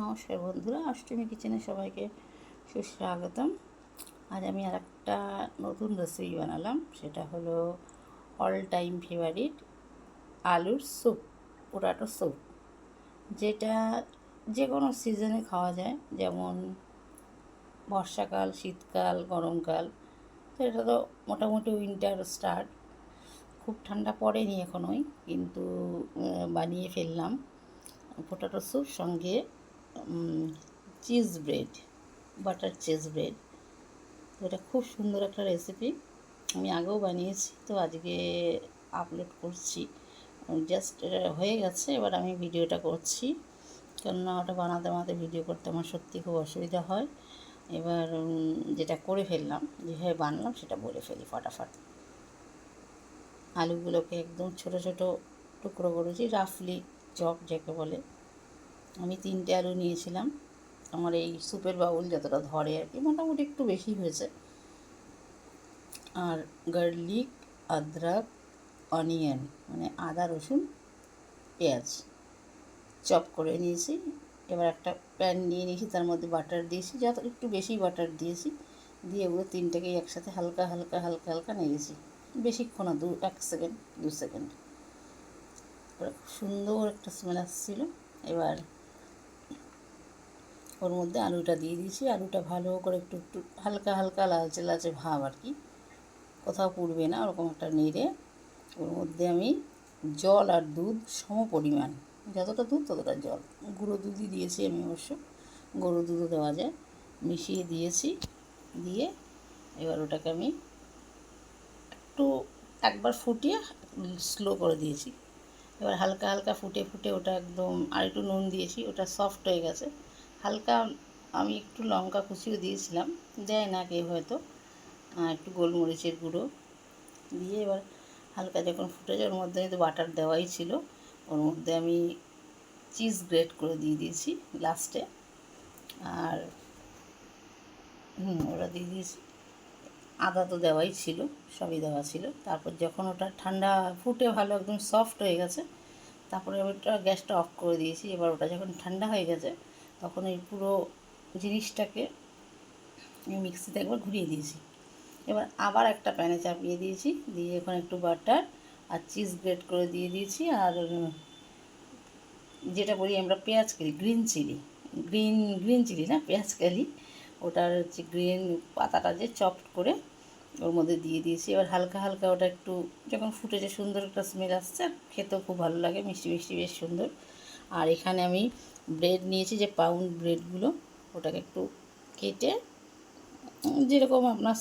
নমস্কার বন্ধুরা, অষ্টমী কিচেনে সবাইকে সুস্বাগতম। আজ আমি আর একটা নতুন রেসিপি বানালাম, সেটা হলো অল টাইম ফেভারিট আলুর স্যুপ, পোটাটো স্যুপ, যেটা যে কোনো সিজনে খাওয়া যায়, যেমন বর্ষাকাল, শীতকাল, গরমকাল। তো এটা তো মোটামুটি উইন্টার স্টার্ট, খুব ঠান্ডা পড়েনি এখনোই, কিন্তু বানিয়ে ফেললাম পোটাটো স্যুপ, সঙ্গে cheese bread, butter cheese bread. তো এটা খুব সুন্দর একটা রেসিপি, আমি আগেও বানিয়েছি, তো আজকে আপলোড করছি। জাস্ট এটা হয়ে গেছে, এবার আমি ভিডিওটা করছি, কেননা ওটা বানাতে ভিডিও করতে আমার সত্যি খুব অসুবিধা হয়। এবার যেটা করে ফেললাম, যেভাবে বানালাম সেটা বলে ফেলি ফটাফট। আলুগুলোকে একদম ছোট ছোট টুকরো করেছি, রাফলি চপ যাকে বলে। আমি 3টে আলু নিয়েছিলাম, আমার এই স্যুপের বাউল যতটা ধরে আর কি, মোটামুটি একটু বেশি হয়েছে। আর গার্লিক, আদরক, অনিয়ন মানে আদা, রসুন, পেঁয়াজ চপ করে নিয়েছি। এবার একটা প্যান নিয়ে নিয়েছি, তার মধ্যে বাটার দিয়েছি, যত একটু বেশি বাটার দিয়েছি, দিয়ে ওগুলো তিনটেকেই একসাথে হালকা হালকা হালকা হালকা নেড়েছি, বেশিক্ষণ না, 1 সেকেন্ড 2 সেকেন্ড। খুব সুন্দর একটা স্মেল আসছিল। এবার ওর মধ্যে আলুটা দিয়ে দিয়েছি, আলুটা ভালো করে একটু একটু হালকা হালকা লালচে লালচে ভাব আর কি, কোথাও পুড়বে না, ওরকম একটা নেড়ে ওর মধ্যে আমি জল আর দুধ সম পরিমাণ, যতটা দুধ ততটা জল, গুঁড়ো দুধই দিয়েছি আমি, অবশ্য গরুর দুধও দেওয়া যায়, মিশিয়ে দিয়েছি। দিয়ে এবার ওটাকে আমি একটু একবার ফুটিয়ে স্লো করে দিয়েছি। এবার হালকা হালকা ফুটে ফুটে ওটা একদম, আর একটু নুন দিয়েছি, ওটা সফট হয়ে গেছে হালকা। আমি একটু লঙ্কা কুচিও দিয়েছিলাম, দেয় না কেউ হয়তো, একটু গোলমরিচের গুঁড়ো দিয়ে এবার হালকা যখন ফুটে যায়, ওর মধ্যে তো বাটার দেওয়াই ছিল, ওর মধ্যে আমি চিজ গ্রেট করে দিয়ে দিয়েছি লাস্টে। আর ওটা দিয়ে দিয়েছি, আদা তো দেওয়াই ছিল, সবই দেওয়া ছিল। তারপর যখন ওটা ঠান্ডা ফুটে ভালো একদম সফট হয়ে গেছে, তারপরে ওটা গ্যাসটা অফ করে দিয়েছি। এবার ওটা যখন ঠান্ডা হয়ে গেছে, তখন এই পুরো জিনিসটাকে আমি মিক্সিতে একবার ঘুরিয়ে দিয়েছি। এবার আবার একটা প্যানে চাপিয়ে দিয়েছি, দিয়ে এখন একটু বাটার আর চিজ গ্রেট করে দিয়ে দিয়েছি। আর যেটা বলি আমরা পেঁয়াজ কালি, গ্রিন চিলি না, পেঁয়াজ কালি, ওটার হচ্ছে গ্রিন পাতাটা যে চপ করে ওর মধ্যে দিয়ে দিয়েছি। এবার হালকা হালকা ওটা একটু যখন ফুটেছে, সুন্দর একটা স্মেল আসছে, খেতেও খুব ভালো লাগে, মিষ্টি মিষ্টি বেশ সুন্দর। আর এখানে আমি ব্রেড নিয়েছি, যে পাউন্ড ব্রেডগুলো, ওটাকে একটু কেটে যেরকম আপনার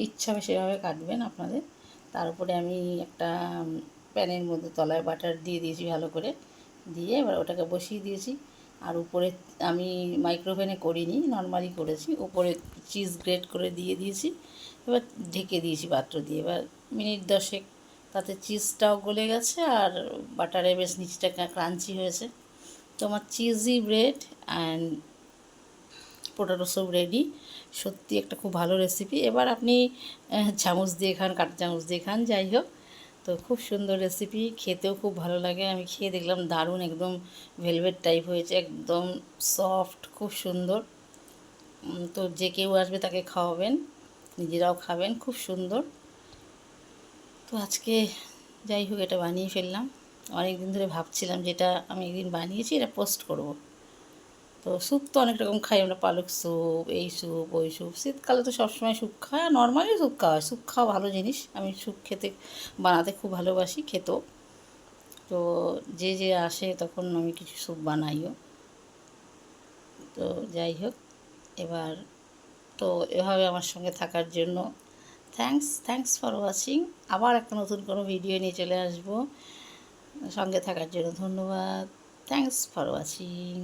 ইচ্ছা হবে সেভাবে কাটবেন আপনাদের। তার উপরে আমি একটা প্যানের মধ্যে তলায় বাটার দিয়ে দিয়েছি ভালো করে, দিয়ে এবার ওটাকে বসিয়ে দিয়েছি। আর উপরে আমি মাইক্রোওভেনে করিনি, নর্মালি করেছি, উপরে চিজ গ্রেট করে দিয়ে দিয়েছি। এবার ঢেকে দিয়েছি পাত্র দিয়ে, এবার মিনিট 10, তাতে চিজটাও গলে গেছে আর বাটারে বেশ নিচটা ক্রাঞ্চি হয়েছে। তো আমার cheesy bread and potato soup ready. সত্যি একটা খুব ভালো রেসিপি। এবার আপনি চামচ দিয়ে খান, কাঁটা চামচ দিয়ে খান, যাই হোক, তো খুব সুন্দর রেসিপি, খেতেও খুব ভালো লাগে। আমি খেয়ে দেখলাম দারুণ, একদম ভেলভেট টাইপ হয়েছে, একদম সফট, খুব সুন্দর। তো যে কেউ আসবে তাকে খাওয়াবেন, নিজেরাও খাবেন, খুব সুন্দর। তো আজকে যাই হোক এটা বানিয়ে ফেললাম। অনেক দিন ধরে ভাবছিলাম যেটা আমি একদিন বানিয়েছি, এটা পোস্ট করব। তো স্যুপ তো অনেক রকম খাই আমরা, পালক স্যুপ, এই স্যুপ ওই স্যুপ, শীতকালে তো সবসময় স্যুপ খায়, আর নর্মালি স্যুপ খাওয়া হয়, স্যুপ খাওয়া ভালো জিনিস, আমি স্যুপ খেতে বানাতে খুব ভালোবাসি, খেতেও। তো যে যে আসে তখন আমি কিছু স্যুপ বানাইও। তো যাই হোক, এবার তো এভাবে আমার সঙ্গে থাকার জন্য থ্যাংকস ফর ওয়াচিং। আবার একটা নতুন কোনো ভিডিও নিয়ে চলে আসবো, সঙ্গে থাকার জন্য ধন্যবাদ। Thanks for watching.